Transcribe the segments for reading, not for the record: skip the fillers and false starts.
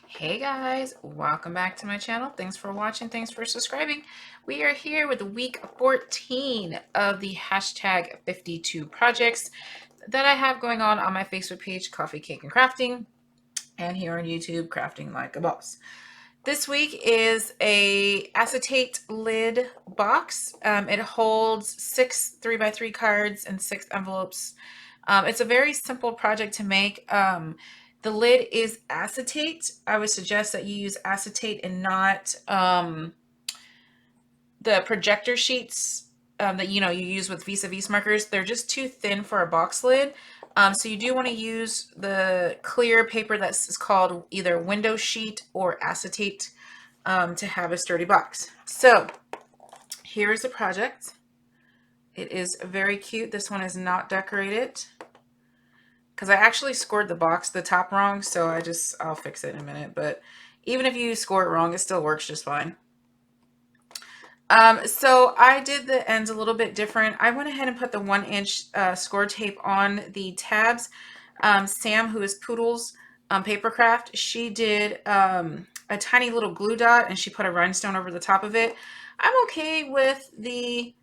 Hey guys, welcome back to my channel. Thanks for watching. Thanks for subscribing. We are here with week 14 of the hashtag 52 projects that I have going on my Facebook page, Coffee, Cake, and Crafting, and here on YouTube, Crafting Like a Boss. This week is a acetate lid box. It holds 6 3x3 cards and 6 envelopes. It's a very simple project to make. The lid is acetate. I would suggest that you use acetate and not the projector sheets that you use with vis-a-vis markers. They're just too thin for a box lid. So you do want to use the clear paper that's called either window sheet or acetate to have a sturdy box. So here is the project. It is very cute. This one is not decorated because I actually scored the box, the top wrong, so I'll fix it in a minute. But even if you score it wrong, it still works just fine. So I did the ends a little bit different. I went ahead and put the 1-inch score tape on the tabs. Sam, who is Pootles PaperCraft, she did a tiny little glue dot and she put a rhinestone over the top of it. I'm okay with the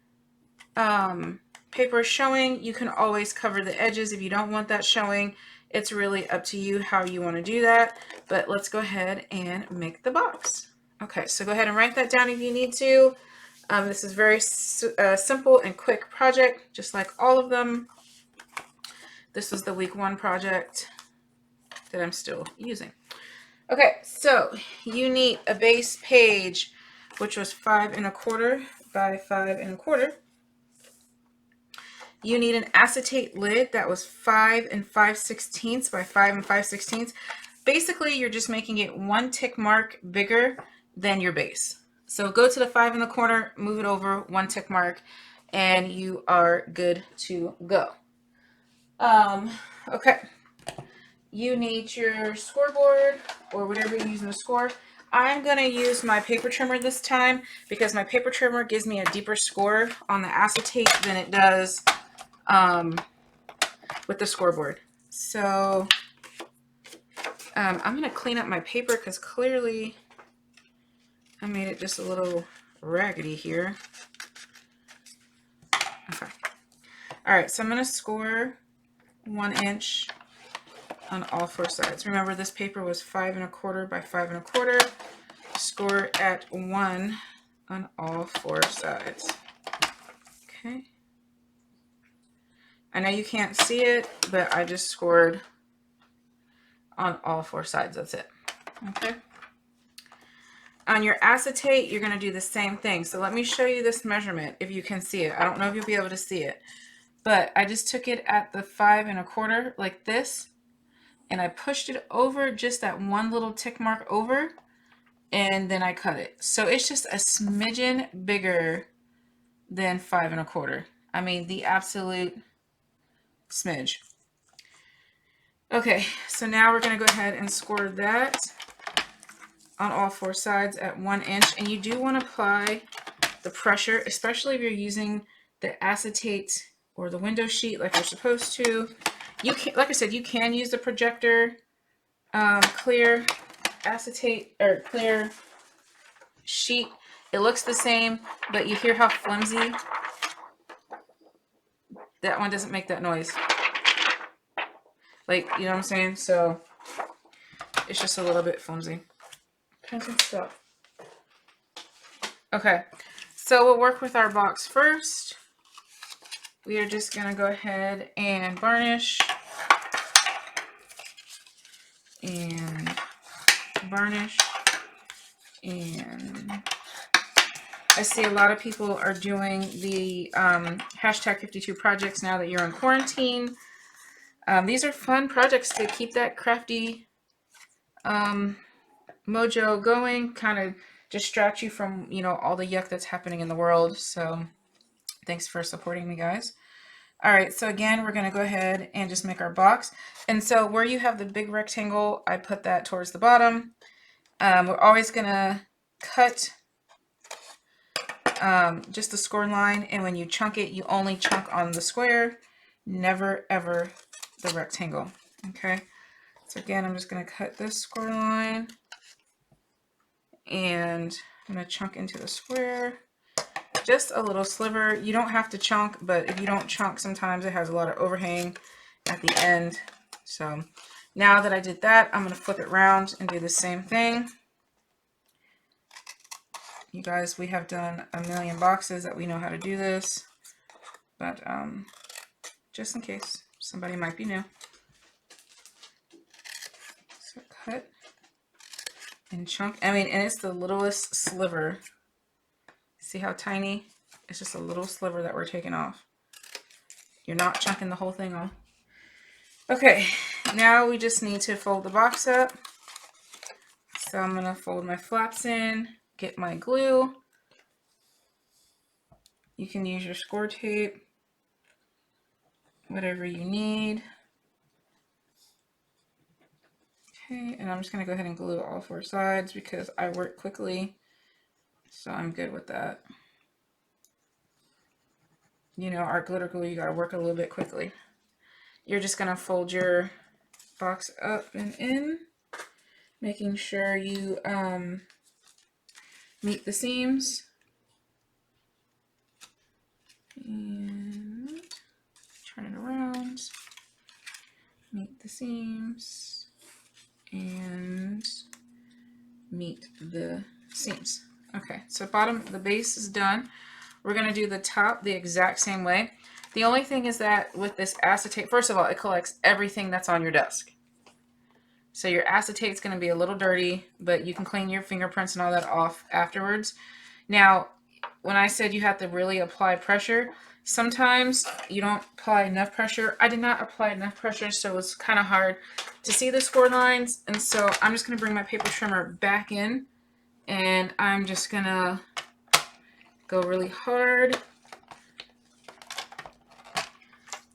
paper showing. You can always cover the edges if you don't want that showing. It's really up to you how you want to do that, but let's go ahead and make the box. Okay, so go ahead and write that down if you need to. This is very simple and quick project, just like all of them. This is the week 1 project that I'm still using. Okay, so you need a base page, which was 5 1/4 by 5 1/4. You need an acetate lid that was 5 5/16 by 5 5/16. Basically, you're just making it 1 tick mark bigger than your base. So go to the 5 1/4, move it over 1 tick mark, and you are good to go. Okay. You need your scoreboard or whatever you're using to score. I'm going to use my paper trimmer this time because my paper trimmer gives me a deeper score on the acetate than it does with the scoreboard. So I'm going to clean up my paper because clearly I made it just a little raggedy here. Okay. All right, so I'm going to score 1 inch on all 4 sides. Remember, this paper was 5 1/4 by 5 1/4. Score at 1 on all 4 sides. Okay. I know you can't see it, but I just scored on all 4 sides. That's it. Okay. On your acetate, you're going to do the same thing. So let me show you this measurement if you can see it. I don't know if you'll be able to see it, but I just took it at the 5 1/4 like this, and I pushed it over just that one little tick mark over, and then I cut it. So it's just a smidgen bigger than 5 1/4. I mean, the absolute smidge. Okay, so now we're going to go ahead and score that on all 4 sides at 1 inch. And you do want to apply the pressure, especially if you're using the acetate or the window sheet like you're supposed to. You can, like I said, you can use the projector clear acetate or clear sheet. It looks the same, but you hear how flimsy? That one doesn't make that noise. Like, you know what I'm saying? So it's just a little bit flimsy. Okay, so we'll work with our box first. We are just going to go ahead and varnish and varnish. And I see a lot of people are doing the hashtag 52 projects now that you're in quarantine. These are fun projects to keep that crafty mojo going, kind of distract you from, all the yuck that's happening in the world. So thanks for supporting me, guys. All right, so again, we're going to go ahead and just make our box. And so where you have the big rectangle, I put that towards the bottom. We're always going to cut just the score line, and when you chunk it, you only chunk on the square, never ever the rectangle. Okay, so again, I'm just going to cut this score line And I'm going to chunk into the square. Just a little sliver. You don't have to chunk, but if you don't chunk, sometimes it has a lot of overhang at the end. So now that I did that, I'm going to flip it around and do the same thing. You guys, we have done a million boxes that we know how to do this, but just in case somebody might be new. So cut and chunk. I mean, and it's the littlest sliver. See how tiny? It's just a little sliver that we're taking off. You're not chunking the whole thing off. Okay, now we just need to fold the box up. So I'm going to fold my flaps in, get my glue. You can use your score tape, whatever you need. Okay, and I'm just going to go ahead and glue all 4 sides because I work quickly, so I'm good with that. You know, art glitter glue, you got to work a little bit quickly. You're just going to fold your box up and in, making sure you meet the seams. And turn it around, meet the seams, and meet the seams. Okay, so the base is done. We're going to do the top the exact same way. The only thing is that with this acetate, first of all, it collects everything that's on your desk. So your acetate's going to be a little dirty, but you can clean your fingerprints and all that off afterwards. Now, when I said you have to really apply pressure, sometimes you don't apply enough pressure. I did not apply enough pressure, so it's kind of hard to see the score lines. And so I'm just going to bring my paper trimmer back in, and I'm just going to go really hard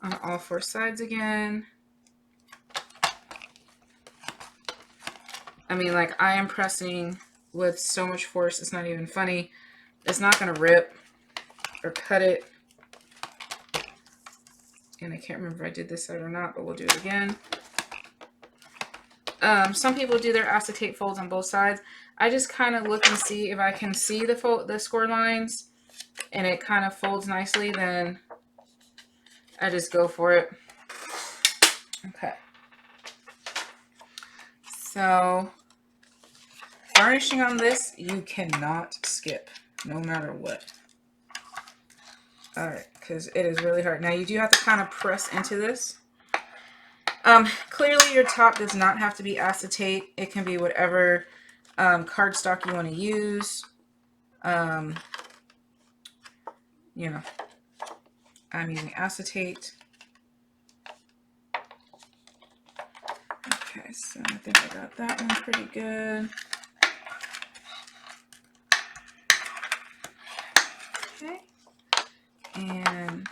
on all 4 sides again. I mean, like, I am pressing with so much force, it's not even funny. It's not going to rip or cut it. And I can't remember if I did this side or not, but we'll do it again. Some people do their acetate folds on both sides. I just kind of look and see if I can see the score lines and it kind of folds nicely, then I just go for it. Okay. So varnishing on this, you cannot skip, no matter what. All right, because it is really hard. Now you do have to kind of press into this. Clearly your top does not have to be acetate. It can be whatever cardstock you want to use. You know, I'm using acetate. Okay, so I think I got that one pretty good. Okay, and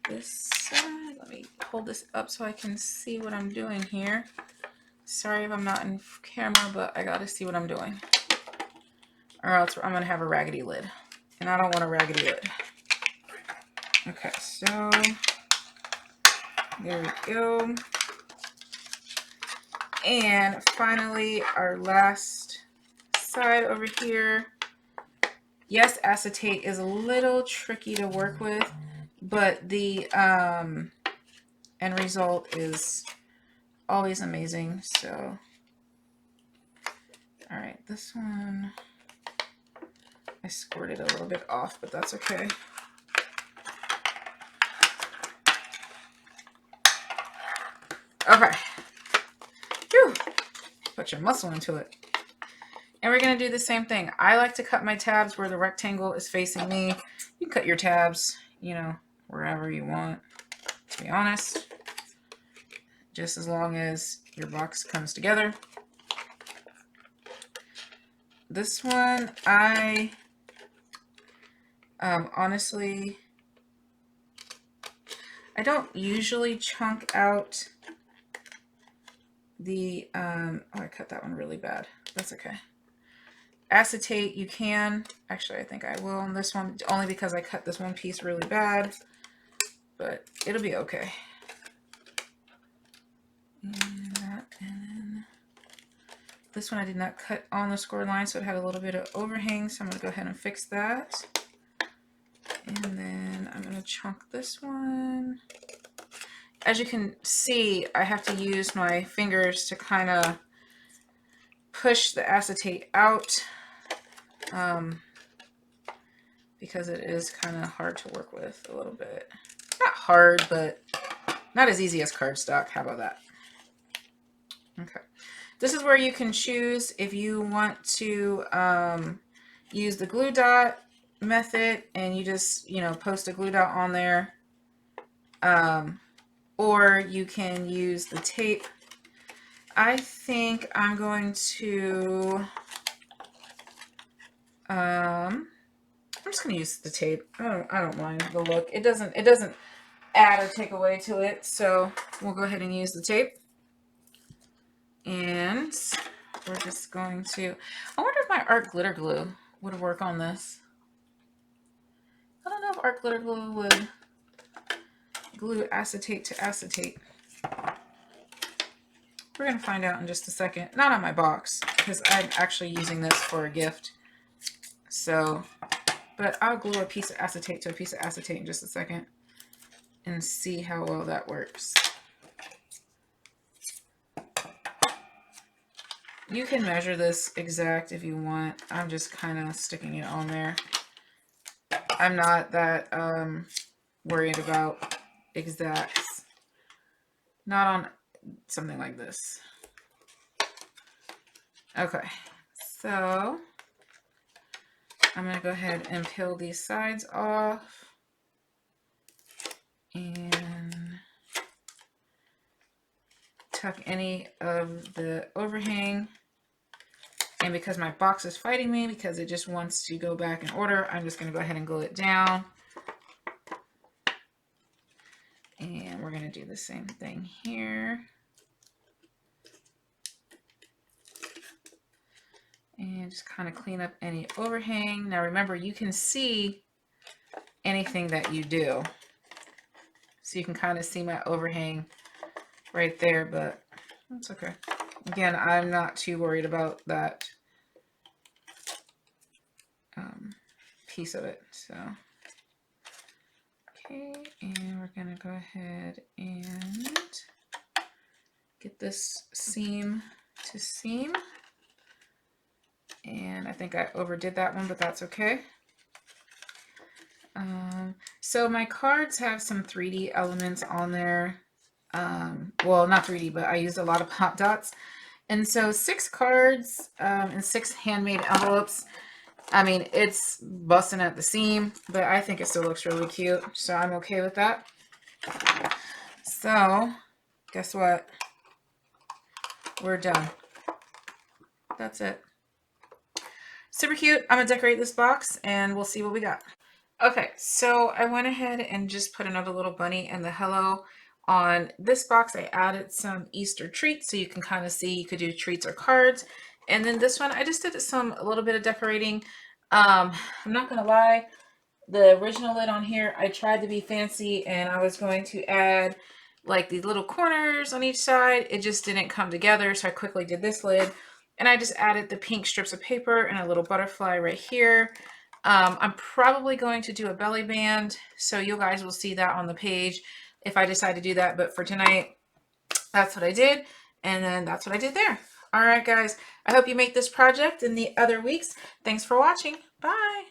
this side, let me hold this up so I can see what I'm doing here. Sorry if I'm not in camera, but I gotta see what I'm doing, or else I'm gonna have a raggedy lid, and I don't want a raggedy lid. Okay, so there we go. And finally, our last side over here. Yes, acetate is a little tricky to work with, but the end result is always amazing. So, all right, this one, I scored it a little bit off, but that's okay. Okay. Whew. Put your muscle into it. And we're going to do the same thing. I like to cut my tabs where the rectangle is facing me. You cut your tabs, you know, wherever you want, to be honest. Just as long as your box comes together. This one, I honestly, I don't usually chunk out the, oh, I cut that one really bad. That's okay. Acetate, you can. Actually, I think I will on this one, only because I cut this one piece really bad. But it'll be okay. And that, and then This one I did not cut on the score line, so it had a little bit of overhang, so I'm going to go ahead and fix that. And then I'm going to chunk this one. As you can see, I have to use my fingers to kind of push the acetate out because it is kind of hard to work with a little bit. Not hard, but not as easy as cardstock. How about that? Okay. This is where you can choose if you want to use the glue dot method and you just, post a glue dot on there. Or you can use the tape. I think I'm going to, I'm just going to use the tape. I don't mind the look. It doesn't add or take away to it. So we'll go ahead and use the tape. And we're just going to, I wonder if my art glitter glue would work on this. I don't know if art glitter glue would glue acetate to acetate. We're going to find out in just a second. Not on my box, because I'm actually using this for a gift. So, but I'll glue a piece of acetate to a piece of acetate in just a second and see how well that works. You can measure this exact if you want. I'm just kind of sticking it on there. I'm not that worried about exacts. Not on something like this. Okay, so I'm going to go ahead and peel these sides off and tuck any of the overhang. And because my box is fighting me because it just wants to go back in order, I'm just going to go ahead and glue it down. And we're going to do the same thing here. And just kind of clean up any overhang. Now remember, you can see anything that you do. So you can kind of see my overhang right there, but that's okay. Again, I'm not too worried about that piece of it. So, okay, and we're gonna go ahead and get this seam to seam. And I think I overdid that one, but that's okay. So my cards have some 3D elements on there. Well, not 3D, but I used a lot of pop dots. And so 6 cards and 6 handmade envelopes. I mean, it's busting at the seam, but I think it still looks really cute. So I'm okay with that. So guess what? We're done. That's it. Super cute. I'm going to decorate this box and we'll see what we got. Okay, so I went ahead and just put another little bunny and the hello on this box. I added some Easter treats so you can kind of see you could do treats or cards. And then this one, I just did a little bit of decorating. I'm not going to lie, the original lid on here, I tried to be fancy and I was going to add like these little corners on each side. It just didn't come together, so I quickly did this lid. And I just added the pink strips of paper and a little butterfly right here. I'm probably going to do a belly band, so you guys will see that on the page if I decide to do that. But for tonight, that's what I did, and then that's what I did there. All right, guys, I hope you make this project in the other weeks. Thanks for watching. Bye.